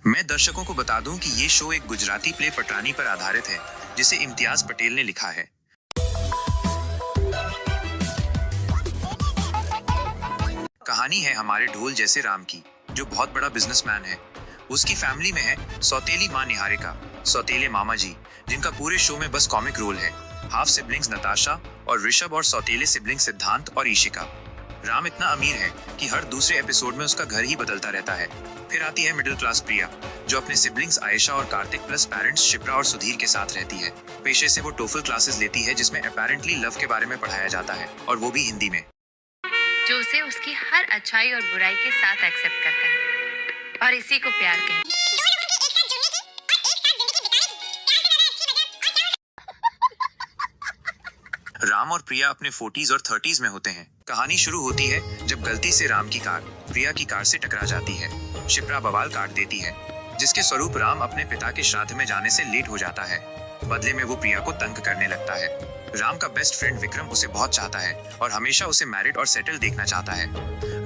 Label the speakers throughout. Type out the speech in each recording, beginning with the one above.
Speaker 1: मैं दर्शकों को बता दूं कि ये शो एक गुजराती प्ले पटरानी पर आधारित है, जिसे इम्तियाज पटेल ने लिखा है। कहानी है हमारे ढोल जैसे राम की, जो बहुत बड़ा बिजनेसमैन है। उसकी फैमिली में है सौतेली माँ निहारिका, सौतेले मामा जी, जिनका पूरे शो में बस कॉमिक रोल है, हाफ सिबलिंग्स नताशा और ऋषभ, और सौतेले सिबलिंग सिद्धांत और ईशिका। राम इतना अमीर है कि हर दूसरे एपिसोड में उसका घर ही बदलता रहता है। फिर आती है मिडिल क्लास प्रिया, जो अपने सिबलिंग्स आयशा और कार्तिक प्लस पेरेंट्स शिप्रा और सुधीर के साथ रहती है। पेशे से वो टोफल क्लासेस लेती है, जिसमें अपेरेंटली लव के बारे में पढ़ाया जाता है, और वो भी हिंदी में।
Speaker 2: जो उसे उसकी हर अच्छाई और बुराई के साथ एक्सेप्ट करता है, और इसी को प्यार कहते हैं।
Speaker 1: राम और प्रिया अपने 40s और 30s में होते हैं। कहानी शुरू होती है जब गलती से राम की कार प्रिया की कार से टकरा जाती है। शिप्रा बवाल काट देती है, जिसके स्वरूप राम अपने पिता के श्राद्ध में जाने से लेट हो जाता है। बदले में वो प्रिया को तंग करने लगता है। राम का बेस्ट फ्रेंड विक्रम उसे बहुत चाहता है और हमेशा उसे मैरिड और सेटल देखना चाहता है।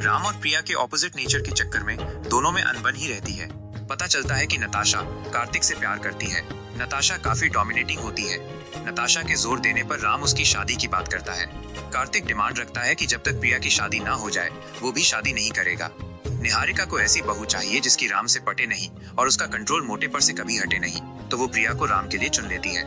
Speaker 1: राम और प्रिया के ऑपोजिट नेचर के चक्कर में दोनों में अनबन ही रहती है। पता चलता है कि नताशा कार्तिक से प्यार करती है। नताशा काफी डोमिनेटिंग होती है। नताशा के जोर देने पर राम उसकी शादी की बात करता है। कार्तिक डिमांड रखता है कि जब तक प्रिया की शादी ना हो जाए वो भी शादी नहीं करेगा। निहारिका को ऐसी बहू चाहिए जिसकी राम से पटे नहीं और उसका कंट्रोल मोटे पर से कभी हटे नहीं, तो वो प्रिया को राम के लिए चुन लेती है।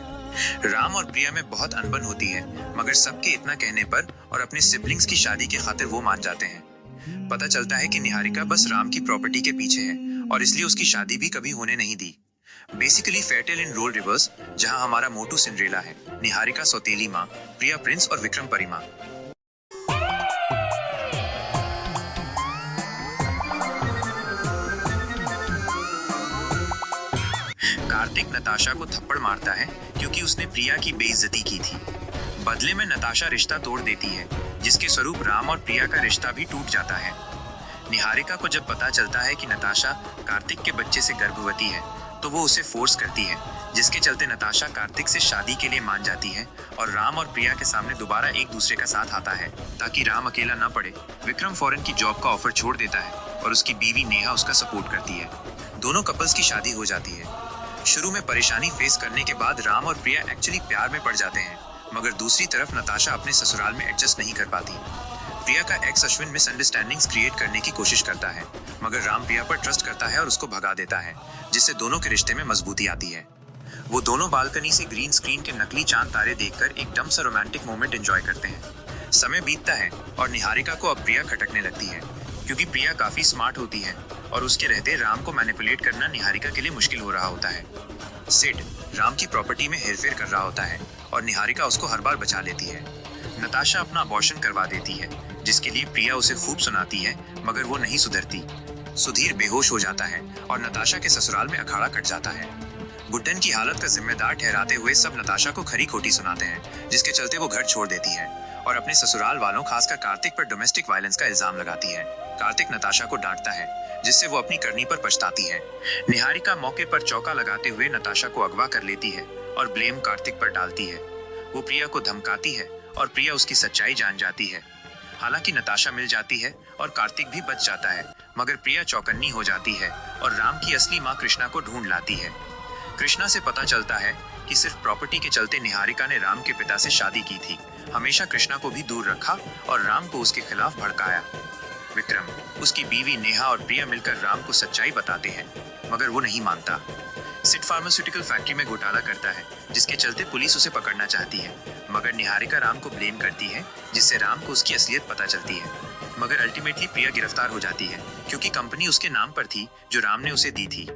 Speaker 1: राम और प्रिया में बहुत अनबन होती है, मगर सबके इतना कहने पर और अपने सिबलिंग्स की शादी की खातिर वो मान जाते हैं। पता चलता है कि निहारिका बस राम की प्रॉपर्टी के पीछे है और इसलिए उसकी शादी भी कभी होने नहीं दी। बेसिकली फेयरटेल इन रोल रिवर्स, जहां हमारा मोटू सिंड्रेला है, निहारिका सौतेली माँ, प्रिया प्रिंस और विक्रम परिमा। कार्तिक नताशा को थप्पड़ मारता है क्योंकि उसने प्रिया की बेइज्जती की थी। बदले में नताशा रिश्ता तोड़ देती है, जिसके स्वरूप राम और प्रिया का रिश्ता भी टूट जाता है। निहारिका को जब पता चलता है कि नताशा कार्तिक के बच्चे से गर्भवती है, तो वो उसे फोर्स करती है, जिसके चलते नताशा कार्तिक से शादी के लिए मान जाती है और राम और प्रिया के सामने दोबारा एक दूसरे का साथ आता है ताकि राम अकेला न पड़े। विक्रम फॉरेन की जॉब का ऑफर छोड़ देता है और उसकी बीवी नेहा उसका सपोर्ट करती है। दोनों कपल्स की शादी हो जाती है। शुरू में परेशानी फेस करने के बाद राम और प्रिया एक्चुअली प्यार में पड़ जाते हैं, मगर दूसरी तरफ नताशा अपने ससुराल में एडजस्ट नहीं कर पाती। प्रिया का एक्स अश्विन मिसअंडरस्टैंडिंग्स क्रिएट करने की कोशिश करता है, मगर राम प्रिया पर ट्रस्ट करता है और उसको भगा देता है, जिससे दोनों के रिश्ते में मजबूती आती है। वो दोनों बालकनी से ग्रीन स्क्रीन के नकली चांद तारे देखकर एकदम सा रोमांटिक मोमेंट एंजॉय करते हैं। समय बीतता है और निहारिका को अब प्रिया खटकने लगती है, क्योंकि प्रिया काफी स्मार्ट होती है और उसके रहते राम को मैनिपुलेट करना निहारिका के लिए मुश्किल हो रहा होता है। सिड राम की प्रॉपर्टी में हेरफेर कर रहा होता है और निहारिका उसको हर बार बचा लेती है। नताशा अपना अबॉर्शन करवा देती है, जिसके लिए प्रिया उसे खूब सुनाती है, मगर वो नहीं सुधरती। सुधीर बेहोश हो जाता है और नताशा के ससुराल में अखाड़ा कट जाता है। बुड्ढन की हालत का जिम्मेदार ठहराते हुए सब नताशा को खरी खोटी सुनाते हैं, जिसके चलते वो घर छोड़ देती है और अपने ससुराल वालों खासकर कार्तिक पर डोमेस्टिक वायलेंस का इल्जाम लगाती है। कार्तिक नताशा को डांटता है, जिससे वो अपनी करनी पर पछताती है। निहारिका मौके पर चौका लगाते हुए नताशा को अगवा कर लेती है और ब्लेम कार्तिक पर डालती है। वो प्रिया को धमकाती है और प्रिया उसकी सच्चाई जान जाती है। हालांकि नताशा मिल जाती है और कार्तिक भी बच जाता है, मगर प्रिया चौकन्नी हो जाती है और राम की असली माँ कृष्णा को ढूंढ लाती है। कृष्णा से पता चलता है कि सिर्फ प्रॉपर्टी के चलते निहारिका ने राम के पिता से शादी की थी। हमेशा कृष्णा को भी दूर रखा और राम को उसके खिलाफ भड़काया। विक्रम, उसकी बीवी नेहा और प्रिया मिलकर राम को सच्चाई बताते हैं, मगर वो नहीं मानता। सिड फार्मास्यूटिकल फैक्ट्री में घोटाला करता है, जिसके चलते पुलिस उसे पकड़ना चाहती है, मगर निहारिका राम को ब्लेम करती है, जिससे राम को उसकी असलियत पता चलती है। मगर अल्टीमेटली प्रिया गिरफ्तार हो जाती है, क्योंकि कंपनी उसके नाम पर थी जो राम ने उसे दी थी।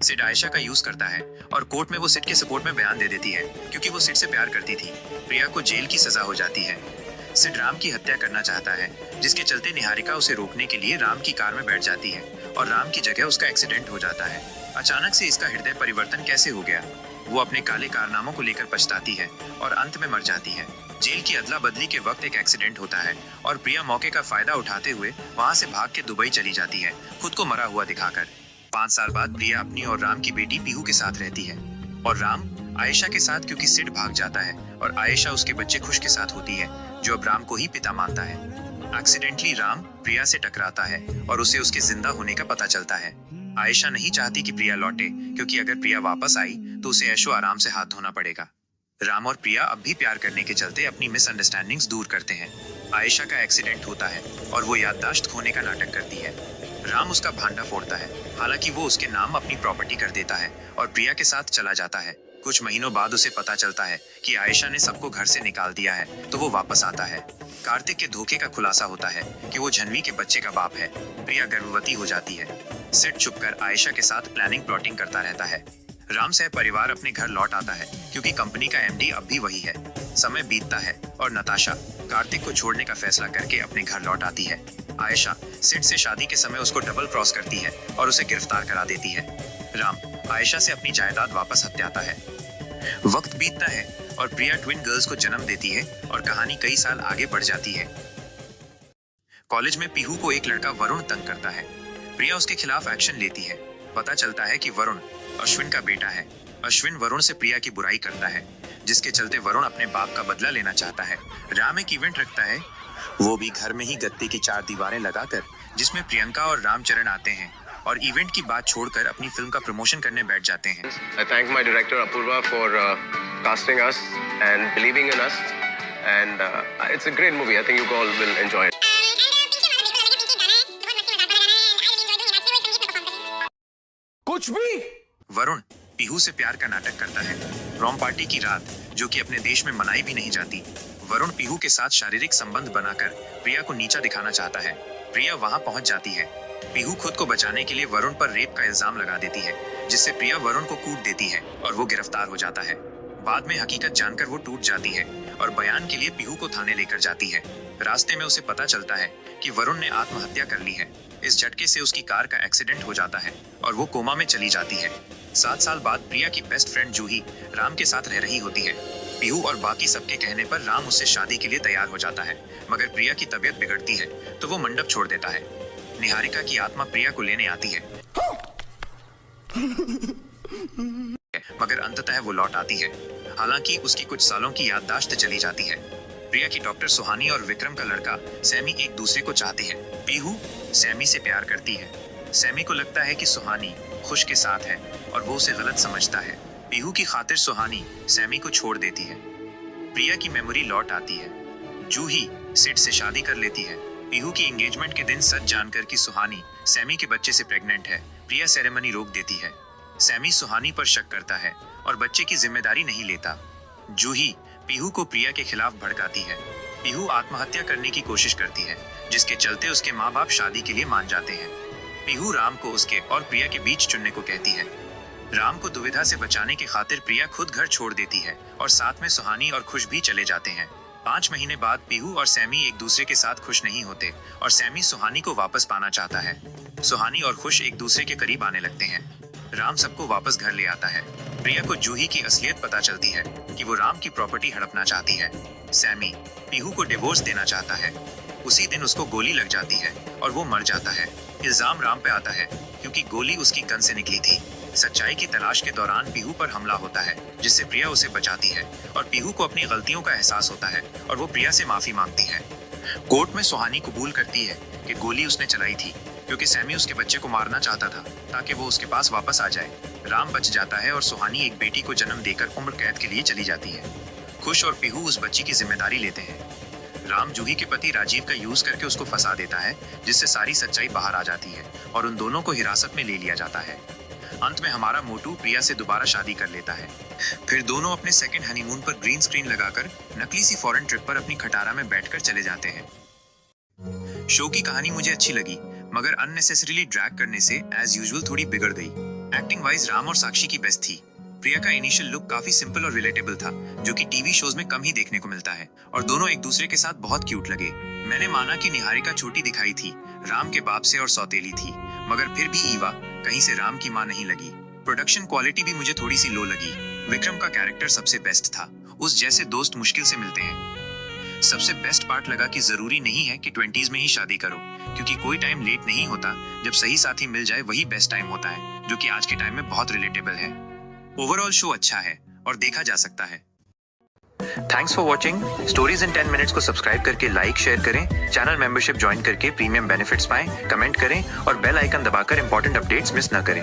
Speaker 1: सिड आयशा का यूज करता है और कोर्ट में वो सिड के सपोर्ट में बयान दे देती है, क्योंकि वो सिड से प्यार करती थी। प्रिया को जेल की सजा हो जाती है। सिड राम की हत्या करना चाहता है, जिसके चलते निहारिका उसे रोकने के लिए राम की कार में बैठ जाती है और राम की जगह उसका एक्सीडेंट हो जाता है। अचानक से इसका हृदय परिवर्तन कैसे हो गया? वो अपने काले कारनामों को लेकर पछताती है और अंत में मर जाती है। जेल की अदला बदली के वक्त एक एक्सीडेंट होता है और प्रिया मौके का फायदा उठाते हुए वहां से भाग के दुबई चली जाती है, खुद को मरा हुआ दिखाकर। 5 साल बाद प्रिया अपनी और राम की बेटी पीहू के साथ रहती है और राम आयशा के साथ, क्योंकि सिड भाग जाता है और आयशा उसके बच्चे खुश के साथ होती है, जो अब राम को ही पिता मानता है। एक्सीडेंटली राम प्रिया से टकराता है और उसे उसके जिंदा होने का पता चलता है। आयशा नहीं चाहती कि प्रिया लौटे, क्योंकि अगर प्रिया वापस आई तो उसे ऐशो आराम से हाथ धोना पड़ेगा। राम और प्रिया अब भी प्यार करने के चलते अपनी मिसअंडरस्टैंडिंग्स दूर करते हैं। आयशा का एक्सीडेंट होता है और वो याददाश्त खोने का नाटक करती है। राम उसका भांडा फोड़ता है, हालांकि वो उसके नाम अपनी प्रॉपर्टी कर देता है और प्रिया के साथ चला जाता है। कुछ महीनों बाद उसे पता चलता है कि आयशा ने सबको घर से निकाल दिया है, तो वो वापस आता है। कार्तिक के धोखे का खुलासा होता है कि वो झनवी के बच्चे का बाप है। प्रिया गर्भवती हो जाती है। सिड छुपकर आयशा के साथ प्लानिंग प्लॉटिंग करता रहता है। राम सह परिवार अपने घर लौट आता है, क्योंकि कंपनी का एमडी अब भी वही है। समय बीतता है और नताशा कार्तिक को छोड़ने का फैसला करके अपने घर लौट आती है। आयशा सिड से शादी के समय उसको डबल क्रॉस करती है और उसे गिरफ्तार करा देती है। राम आयशा से अपनी जायदाद वापस हत्याता है। वक्त बीतता है और प्रिया ट्विन गर्ल्स को जन्म देती है और कहानी कई साल आगे बढ़ जाती है। कॉलेज में पीहू को एक लड़का वरुण तंग करता है। प्रिया उसके खिलाफ एक्शन लेती है। पता चलता है कि वरुण अश्विन का बेटा है। अश्विन वरुण से प्रिया की बुराई करता है, जिसके चलते वरुण अपने बाप का बदला लेना चाहता है। राम एक इवेंट रखता है, वो भी घर में ही गत्ते की 4 दीवारें लगाकर, जिसमें प्रियंका और रामचरण आते हैं और इवेंट की बात छोड़कर अपनी फिल्म का प्रमोशन करने बैठ जाते हैं।
Speaker 3: I thank my director Apurva for casting us and believing in us, and it's a great movie. I think you all will enjoy it.
Speaker 4: कुछ भी
Speaker 1: वरुण पीहू से प्यार का नाटक करता है। प्रॉम पार्टी की रात, जो कि अपने देश में मनाई भी नहीं जाती, वरुण पीहू के साथ शारीरिक संबंध बनाकर प्रिया को नीचा दिखाना चाहता है। प्रिया वहां पहुंच जाती है। पीहू खुद को बचाने के लिए वरुण पर रेप का इल्जाम लगा देती है, जिससे प्रिया वरुण को कूट देती है और वो गिरफ्तार हो जाता है। बाद में हकीकत जानकर वो टूट जाती है और बयान के लिए पीहू को थाने लेकर जाती है। रास्ते में उसे पता चलता है कि वरुण ने आत्महत्या कर ली है। इस झटके से उसकी कार का एक्सीडेंट हो जाता है और वो कोमा में चली जाती है। 7 साल बाद प्रिया की बेस्ट फ्रेंड जूही राम के साथ रह रही होती है। पीहू और बाकी सबके कहने पर राम उससे शादी के लिए तैयार हो जाता है, मगर प्रिया की तबीयत बिगड़ती है तो वो मंडप छोड़ देता है। निहारिका की आत्मा प्रिया को लेने आती है, मगर अंततः वो लौट आती है। हालांकि उसकी कुछ सालों की याददाश्त चली जाती है। प्रिया की डॉक्टर सुहानी और विक्रम का लड़का सैमी एक दूसरे को चाहते हैं। पीहू सैमी से प्यार करती है। सैमी को लगता है कि सुहानी खुश के साथ है और वो उसे गलत समझता है। पीहू की खातिर सुहानी सैमी को छोड़ देती है। प्रिया की मेमोरी लौट आती है। जूही सिड से शादी कर लेती है। पीहू की एंगेजमेंट के दिन सच जानकर कि सुहानी सैमी के बच्चे से प्रेग्नेंट है, प्रिया सेरेमनी रोक देती है। सैमी सुहानी पर शक करता है और बच्चे की जिम्मेदारी नहीं लेता। जूही पीहू को प्रिया के खिलाफ भड़काती है। पीहू आत्महत्या करने की कोशिश करती है, जिसके चलते उसके माँ बाप शादी के लिए मान जाते हैं। पीहू राम को उसके और प्रिया के बीच चुनने को कहती है। राम को दुविधा से बचाने की खातिर प्रिया खुद घर छोड़ देती है और साथ में सुहानी और खुश भी चले जाते हैं। 5 महीने बाद पीहू और सैमी एक दूसरे के साथ खुश नहीं होते और सैमी सुहानी को वापस पाना चाहता है। सुहानी और खुश एक दूसरे के करीब आने लगते हैं। राम सबको वापस घर ले आता है। प्रिया को जूही की असलियत पता चलती है कि वो राम की प्रॉपर्टी हड़पना चाहती है। सैमी पीहू को डिवोर्स देना चाहता है। उसी दिन उसको गोली लग जाती है और वो मर जाता है। इल्जाम राम पे आता है, क्योंकि गोली उसकी गन से निकली थी। सच्चाई की तलाश के दौरान पीहू पर हमला होता है, जिससे प्रिया उसे बचाती है और पीहू को अपनी गलतियों का एहसास होता है और वो प्रिया से माफी मांगती है। कोर्ट में सुहानी कबूल करती है कि गोली उसने चलाई थी, क्योंकि सैमी उसके बच्चे को मारना चाहता था ताकि वो उसके पास वापस आ जाए। राम बच जाता है और सुहानी एक बेटी को जन्म देकर उम्र कैद के लिए चली जाती है। खुश और पीहू उस बच्ची की जिम्मेदारी लेते हैं। राम जूही के पति राजीव का यूज करके उसको फंसा देता है, जिससे सारी सच्चाई बाहर आ जाती है और उन दोनों को हिरासत में ले लिया जाता है। अंत में हमारा मोटू प्रिया से दोबारा शादी कर लेता है। फिर दोनों अपने सेकंड हनीमून पर ग्रीन स्क्रीन लगाकर नकली सी फॉरेन ट्रिप पर अपनी खटारा में बैठकर चले जाते हैं। शो की कहानी मुझे अच्छी लगी, मगर अननेसेसरीली ड्रैग करने से एज यूजुअल थोड़ी बिगड़ गई। एक्टिंग वाइज राम और साक्षी की बेस्ट थी। प्रिया का इनिशियल लुक काफी सिंपल और रिलेटेबल था, जो कि टीवी शोज में कम ही देखने को मिलता है, और दोनों एक दूसरे के साथ बहुत क्यूट लगे। मैंने माना कि निहारिका छोटी दिखाई थी, राम के बाप से और सौतेली थी, मगर फिर भी ईवा कहीं से राम की माँ नहीं लगी। प्रोडक्शन क्वालिटी भी मुझे थोड़ी सी लो लगी। विक्रम का कैरेक्टर सबसे बेस्ट था। उस जैसे दोस्त मुश्किल से मिलते हैं। सबसे बेस्ट पार्ट लगा कि जरूरी नहीं है कि 20s में ही शादी करो, क्योंकि कोई टाइम लेट नहीं होता। जब सही साथी मिल जाए वही बेस्ट टाइम होता है, जो कि आज के टाइम में बहुत रिलेटेबल है। ओवरऑल शो अच्छा है और देखा जा सकता है। Thanks for watching. Stories in 10 minutes को सब्सक्राइब करके लाइक शेयर करें, चैनल मेंबरशिप ज्वाइन करके प्रीमियम बेनिफिट्स पाएं, कमेंट करें और बेल आइकन दबाकर इंपॉर्टेंट अपडेट्स मिस न करें।